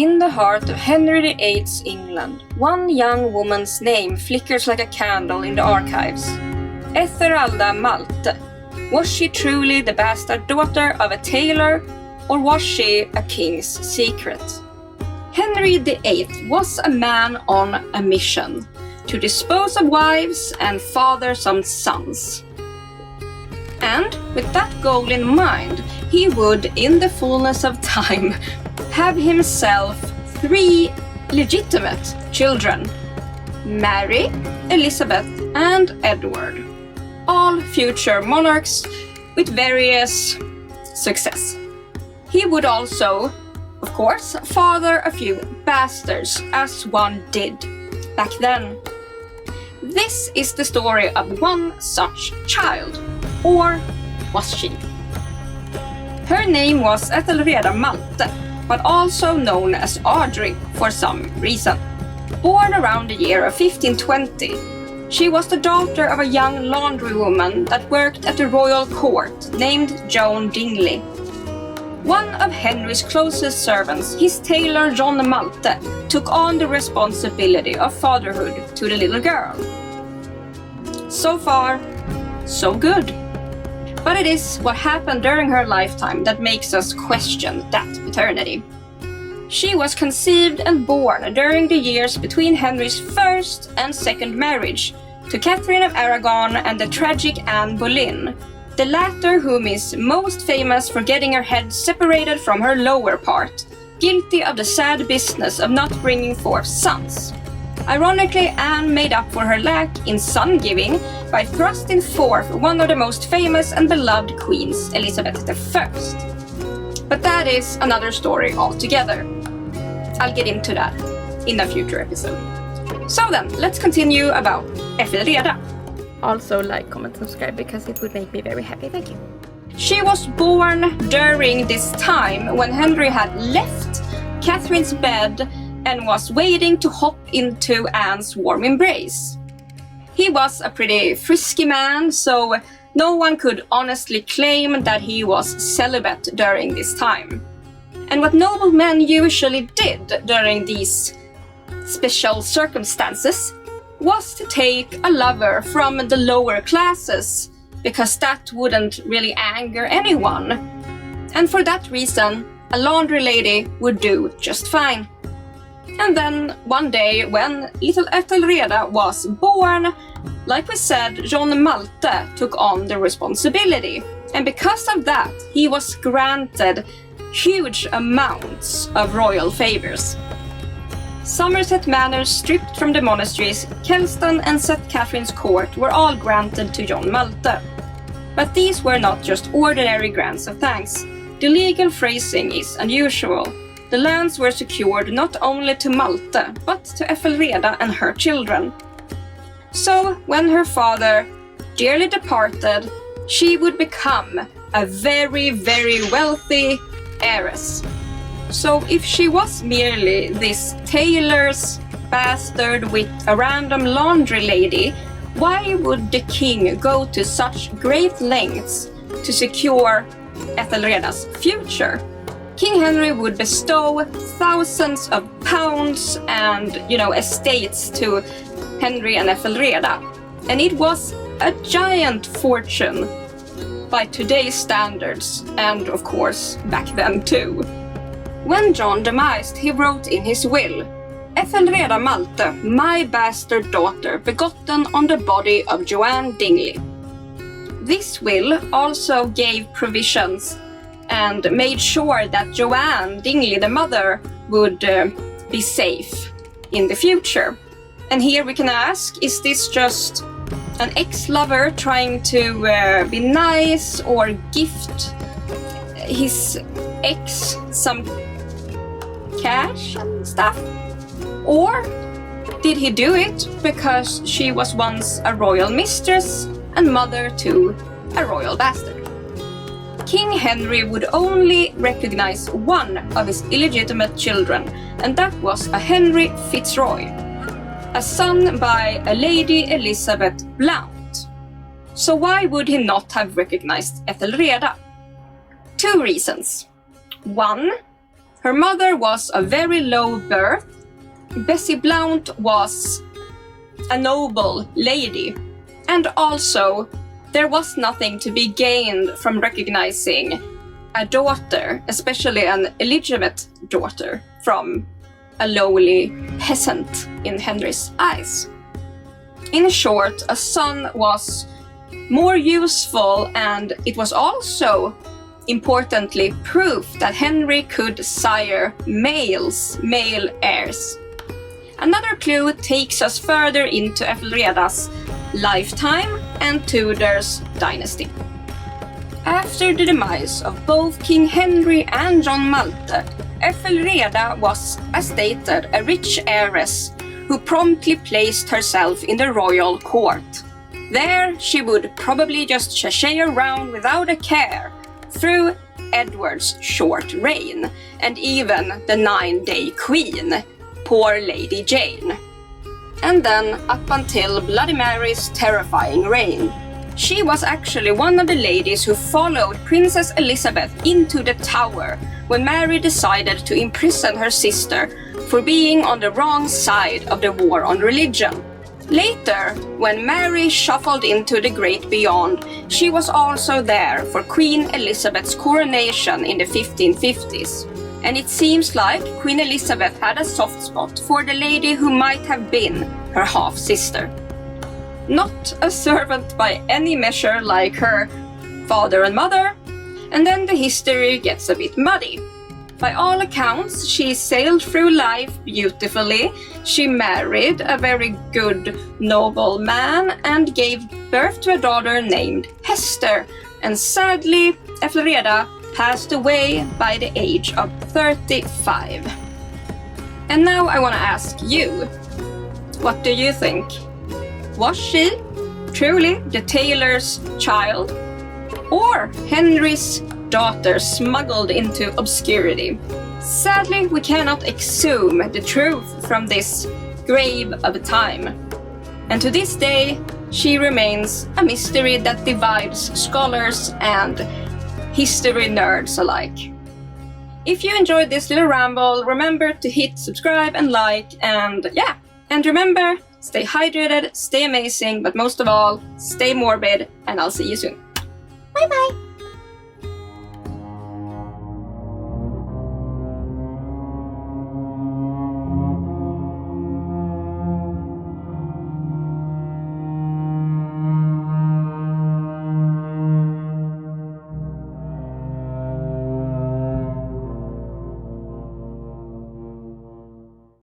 In the heart of Henry VIII's England, one young woman's name flickers like a candle in the archives. Ethelreda Malte. Was she truly the bastard daughter of a tailor, or was she a king's secret? Henry VIII was a man on a mission to dispose of wives and father some sons. And with that goal in mind, he would, in the fullness of time, have himself 3 legitimate children: Mary, Elizabeth, and Edward, all future monarchs with various success. He would also, of course, father a few bastards, as one did back then. This is the story of one such child, or was she? Her name was Ethelreda Malte, but also known as Audrey for some reason. Born around the year of 1520, she was the daughter of a young laundrywoman that worked at the royal court named Joan Dingley. One of Henry's closest servants, his tailor John Malte, took on the responsibility of fatherhood to the little girl. So far, so good. But it is what happened during her lifetime that makes us question that paternity. She was conceived and born during the years between Henry's first and second marriage to Catherine of Aragon and the tragic Anne Boleyn, the latter whom is most famous for getting her head separated from her lower part, guilty of the sad business of not bringing forth sons. Ironically, Anne made up for her lack in son-giving by thrusting forth one of the most famous and beloved queens, Elizabeth I. But that is another story altogether. I'll get into that in a future episode. So then, let's continue about Ethelreda. Also like, comment, subscribe because it would make me very happy. Thank you. She was born during this time when Henry had left Catherine's bed and was waiting to hop into Anne's warm embrace. He was a pretty frisky man, so no one could honestly claim that he was celibate during this time. And what noblemen usually did during these special circumstances was to take a lover from the lower classes, because that wouldn't really anger anyone. And for that reason, a laundry lady would do just fine. And then one day, when little Ethelreda was born, like we said, John Malte took on the responsibility. And because of that, he was granted huge amounts of royal favors. Somerset Manors stripped from the monasteries, Kelston and St. Catherine's Court were all granted to John Malte. But these were not just ordinary grants of thanks. The legal phrasing is unusual. The lands were secured not only to Malte, but to Ethelreda and her children. So, when her father dearly departed, she would become a very, very wealthy heiress. So, if she was merely this tailor's bastard with a random laundry lady, why would the king go to such great lengths to secure Ethelreda's future? King Henry would bestow thousands of pounds and, estates to Henry and Ethelreda. And it was a giant fortune by today's standards, and of course, back then too. When John demised, he wrote in his will, Ethelreda Malte, my bastard daughter, begotten on the body of Joanne Dingley. This will also gave provisions and made sure that Joanne Dingley, the mother, would be safe in the future. And here we can ask, is this just an ex-lover trying to be nice or gift his ex some cash and stuff? Or did he do it because she was once a royal mistress and mother to a royal bastard? King Henry would only recognize one of his illegitimate children, and that was a Henry Fitzroy, a son by a Lady Elizabeth Blount. So why would he not have recognized Ethelreda? 2 reasons. 1, Her mother was of very low birth. Bessie Blount was a noble lady, and also there was nothing to be gained from recognizing a daughter, especially an illegitimate daughter, from a lowly peasant in Henry's eyes. In short, a son was more useful, and it was also importantly proof that Henry could sire male heirs. Another clue takes us further into Ethelreda's lifetime and Tudor's dynasty. After the demise of both King Henry and John Malte, Ethelreda was, as stated, a rich heiress who promptly placed herself in the royal court. There she would probably just sashay around without a care through Edward's short reign, and even the 9-day queen, poor Lady Jane. And then up until Bloody Mary's terrifying reign. She was actually one of the ladies who followed Princess Elizabeth into the Tower when Mary decided to imprison her sister for being on the wrong side of the war on religion. Later, when Mary shuffled into the great beyond, she was also there for Queen Elizabeth's coronation in the 1550s. And it seems like Queen Elizabeth had a soft spot for the lady who might have been her half-sister. Not a servant by any measure like her father and mother, and then the history gets a bit muddy. By all accounts, she sailed through life beautifully, she married a very good noble man and gave birth to a daughter named Hester, and sadly, Ethelreda passed away by the age of 35. And now I want to ask you, what do you think? Was she truly the tailor's child, or Henry's daughter smuggled into obscurity? Sadly, we cannot exhume the truth from this grave of a time. And to this day, she remains a mystery that divides scholars and history nerds alike. If you enjoyed this little ramble, remember to hit subscribe and like, and remember, stay hydrated, stay amazing, but most of all, stay morbid, and I'll see you soon. Bye bye!